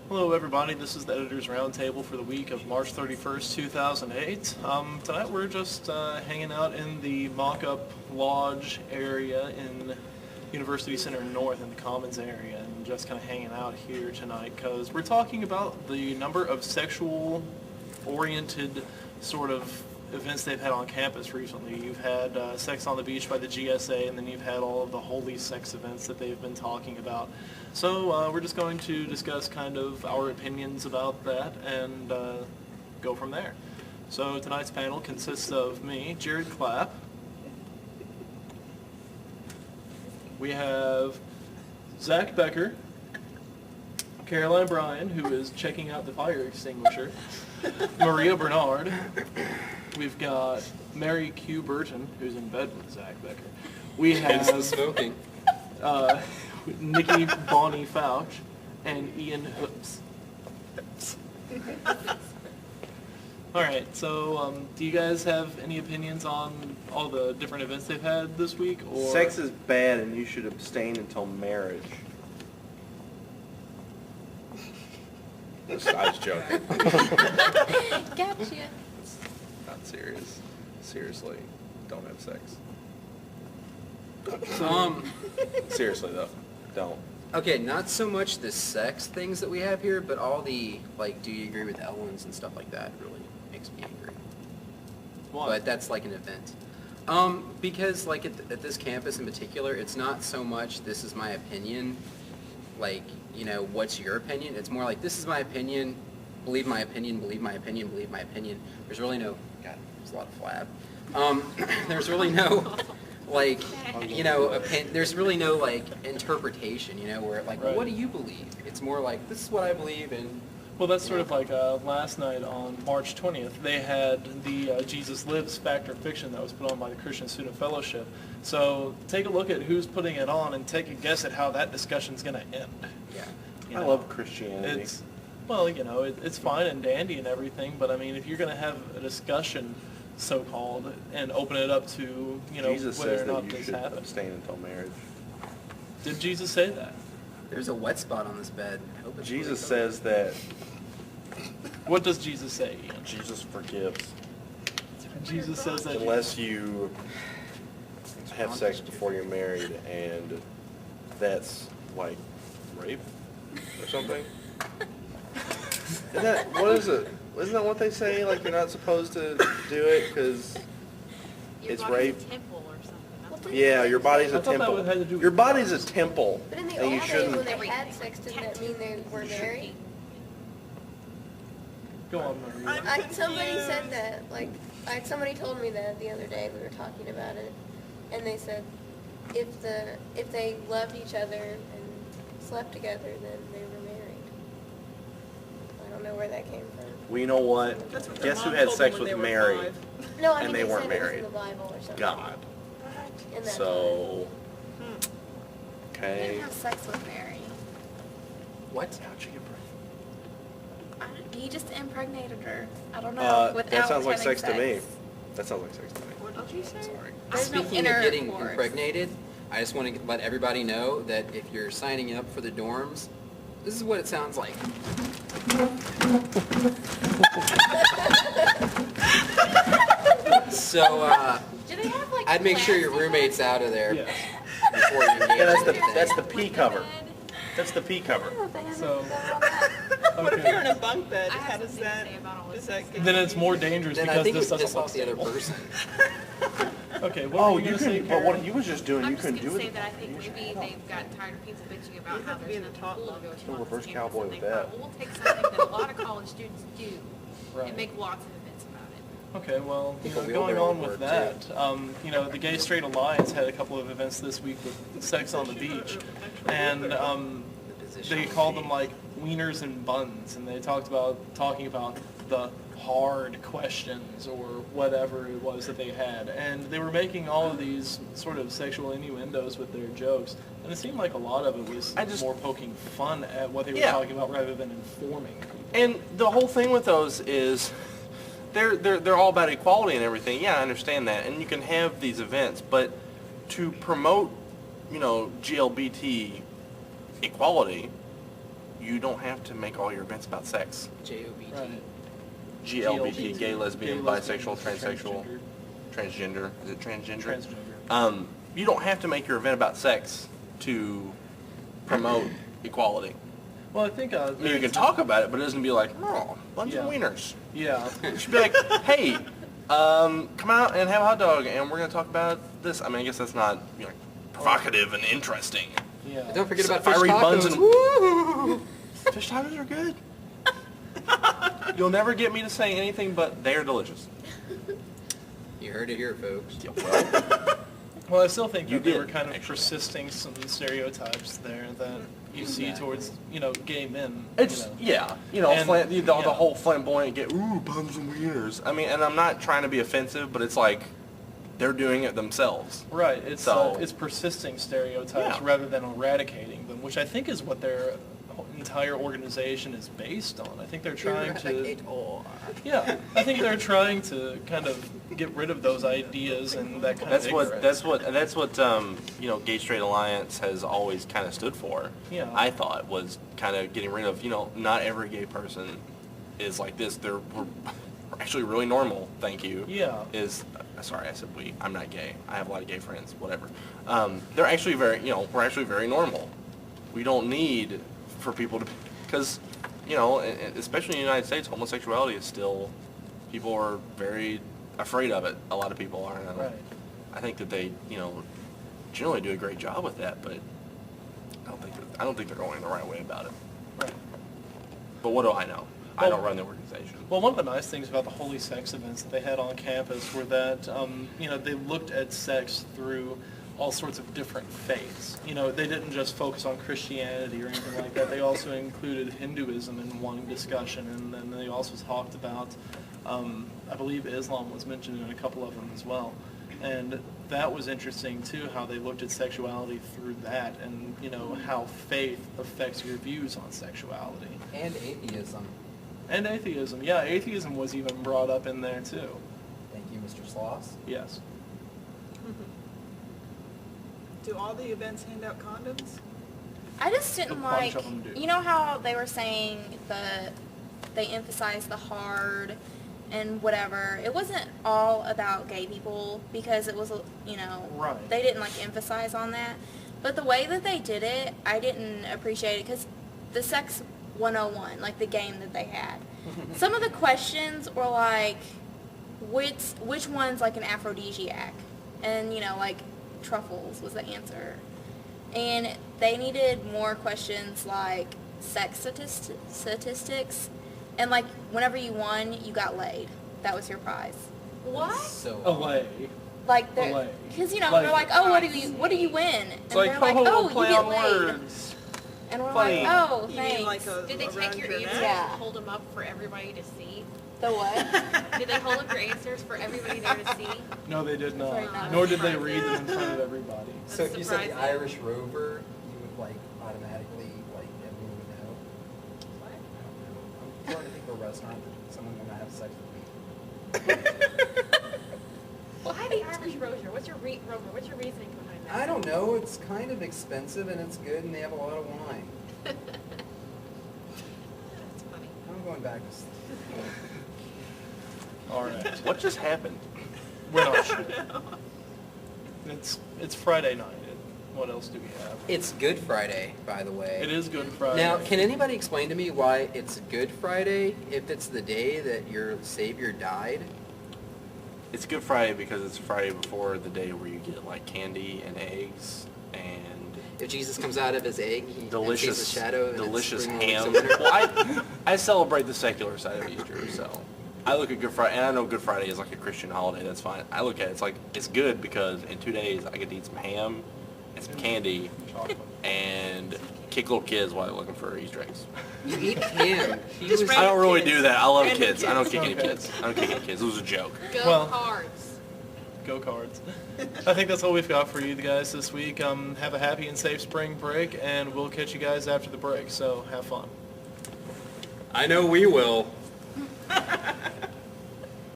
Hello everybody, this is the Editor's Roundtable for the week of March 31st, 2008. Tonight we're just hanging out in the mock-up lodge area in University Center North in the Commons area and just kind of hanging out here tonight because we're talking about the number of sexual-oriented sort of events they've had on campus recently. You've had Sex on the Beach by the GSA, and then you've had all of the holy sex events that they've been talking about. So we're just going to discuss kind of our opinions about that and go from there. So tonight's panel consists of me, Jared Clapp. We have Zach Becker, Caroline Bryan, who is checking out the fire extinguisher, Maria Bernard. We've got Mary Q. Burton, who's in bed with Zach Becker. We Hence the have smoking. Nikki Bonnie Fauch and Ian Hoops. All right, so do you guys have any opinions on all the different events they've had this week? Or Sex is bad and you should abstain until marriage. I was joking. Gotcha. Not serious. Seriously, don't have sex. Seriously though, don't. Okay, not so much the sex things that we have here, but all the, like, do you agree with Ellen's and stuff like that really makes me angry. Why? But that's like an event. Because, like, at this campus in particular, it's not so much this is my opinion, like, you know, what's your opinion? It's more like, this is my opinion, believe my opinion, believe my opinion, believe my opinion. There's really no, God, there's a lot of flab. There's really no, like, you know, there's really no, like, interpretation, you know, where, like, Right. what do you believe? It's more like, this is what I believe, and Well, that's sort of like last night on March 20th, they had the Jesus Lives Fact or Fiction that was put on by the Christian Student Fellowship. So take a look at who's putting it on and take a guess at how that discussion's going to end. yeah. You I know, love Christianity. Well, you know, it's fine and dandy and everything, but I mean, if you're going to have a discussion, so-called, and open it up to, you know, Jesus whether says or that not you this should happens. abstain until marriage. Did Jesus say that? There's a wet spot on this bed. I hope it's Jesus really says that What does Jesus say, Ian? Jesus forgives Jesus says that... unless you have sex before you're married, and that's like rape or something. What is it? Isn't that what they say? Like you're not supposed to do it because it's rape. A temple or something. That's what Yeah, your body's I a thought that temple. had to do with Your body's a drugs. temple, But in the and old you days shouldn't. when they had sex, didn't that mean they were married? Go on, Maria. Somebody said that, like, somebody told me that the other day, we were talking about it, and they said if they loved each other and slept together, then they were married. I don't know where that came from. Well, you know what? That's what their Guess who mom had told sex them when with they were Mary? 5. No, I And mean they weren't said it was married. in the Bible or something. God. In that So, You okay. didn't have sex with Mary. What? How'd you get pregnant? You just impregnated her. I don't know. That without sounds like having sex to me. That sounds like sex to me. What did you say? Sorry. There's no Speaking of getting intercourse. impregnated, I just want to let everybody know that if you're signing up for the dorms, this is what it sounds like. So, Do they have like? I'd make sure your plastic roommate's out of there Yes. before you engage Yeah, in anything. that's the P cover. That's the P cover. So, What if okay. you're in a bunk bed? I How have does something to that? say about all Does this. that get Then it's more dangerous Then I because think this it doesn't piss look off the other stable. person. Okay, what Oh, were you you going to say, can. But what Karen? you was just doing, you I'm just couldn't going do to say it. that I think maybe they've gotten tired of people bitching about You how have to be there's in no the top pool to bunk. go to Still on reverse this campus, cowboy and with they thought, that. well, we'll take something that a lot of college students do Right. and make lots of events about it. Okay, well, you People know, will going barrel on with work, that, you know, the Gay Straight Alliance had a couple of events this week with Sex on the Beach, and they called them like wieners and buns, and they talking about the hard questions or whatever it was that they had, and they were making all of these sort of sexual innuendos with their jokes, and it seemed like a lot of it was more poking fun at what they were talking about rather than informing people. And the whole thing with those is they're all about equality and everything. Yeah, I understand that. And you can have these events, but to promote, you know, GLBT equality, you don't have to make all your events about sex. JOBT. Right. GLBT, gay, lesbian, Gay, bisexual, lesbian, transsexual, transgender. Is it transgender? Transgender. You don't have to make your event about sex to promote equality. Well, I think I mean, you can talk about it, but it doesn't be like, oh, bunch of Yeah. wieners. Yeah. It should be like, hey, come out and have a hot dog, and we're going to talk about this. I mean, I guess that's not provocative and interesting. Yeah. Don't forget So about fish fiery buns tacos. and- Woo! Fish tacos are good. You'll never get me to say anything but they are delicious. You heard it here, folks. Yeah, well, Well, I still think You that they did, were kind of actually. persisting some stereotypes there that you see Exactly. towards, gay men. it's, And- the yeah. whole flamboyant get, ooh, buns and wieners. I mean, and I'm not trying to be offensive, but it's like they're doing it themselves. Right. It's So- it's persisting stereotypes Yeah. rather than eradicating them, which I think is what their entire organization is based on. I think they're trying to. Yeah, I think they're trying to kind of get rid of those ideas and that kind That's of what ignorance. Gay Straight Alliance has always kind of stood for. Yeah. I thought was kind of getting rid of not every gay person is like this. We're actually really normal. Thank you. Yeah. Sorry, I said we. I'm not gay. I have a lot of gay friends. Whatever. They're actually very we're actually very normal. We don't need for people to because especially in the United States, homosexuality is still people are very afraid of it. A lot of people are. And Right. I think that they, generally do a great job with that, but I don't think they're going the right way about it. Right. But what do I know? I Well- don't run the organization. Well, one of the nice things about the Holy Sex events that they had on campus were that, they looked at sex through all sorts of different faiths. They didn't just focus on Christianity or anything like that. They also included Hinduism in one discussion, and then they also talked about, I believe Islam was mentioned in a couple of them as well. And that was interesting too, how they looked at sexuality through that, and how faith affects your views on sexuality. And atheism. And atheism. Yeah, atheism was even brought up in there too. Thank you, Mr. Sloss. Yes. Do all the events hand out condoms? I just A didn't bunch like, of 'em do. you know how they were saying they emphasized the hard and whatever. It wasn't all about gay people because it was, Right. they didn't emphasize on that. But the way that they did it, I didn't appreciate it because the Sex 101, the game that they had, some of the questions were which one's an aphrodisiac? And, truffles was the answer. And they needed more questions like sex statistics. And whenever you won, you got laid. That was your prize. What? So Away. They're, because they're Like- oh, what do you win? And It's like, they're like, oh, oh, you play get on laid. words. And we're Funny. like, oh, You thanks. mean like a Did they around take your your answers neck? Yeah. and hold them up for everybody to see? The what? Did they hold up your answers for everybody there to see? No, they did not. Right now. Nor did they read them in front of everybody. So if you said the surprising. Irish Rover, you would automatically everyone would know. What? I'm trying to think of a restaurant that someone gonna have sex with me. Why the Irish Rover? What's your Rover? What's your reasoning behind that? I don't know. It's kind of expensive and it's good and they have a lot of wine. That's funny. I'm going back to. All right. What just happened? We're not sure. It's Friday night. What else do we have? It's Good Friday, by the way. It is Good Friday. Now, can anybody explain to me why it's Good Friday if it's the day that your Savior died? It's Good Friday because it's Friday before the day where you get candy and eggs and If Jesus comes out of his egg, he delicious, sees the shadow. And it's delicious spring, ham. winter. Well, I celebrate the secular side of Easter, so I look at Good Friday, and I know Good Friday is a Christian holiday. That's fine. I look at it, it's good because in 2 days I get to eat some ham and some candy Chocolate. and kick little kids while they're looking for Easter eggs. You eat ham. He Just was- I don't really kids. do that. I love Random kids. I don't kick any Okay. kids. I don't kick any kids. It was a joke. Go Well- Cards. Go Cards. I think that's all we've got for you guys this week. Have a happy and safe spring break, and we'll catch you guys after the break. So have fun. I know we will.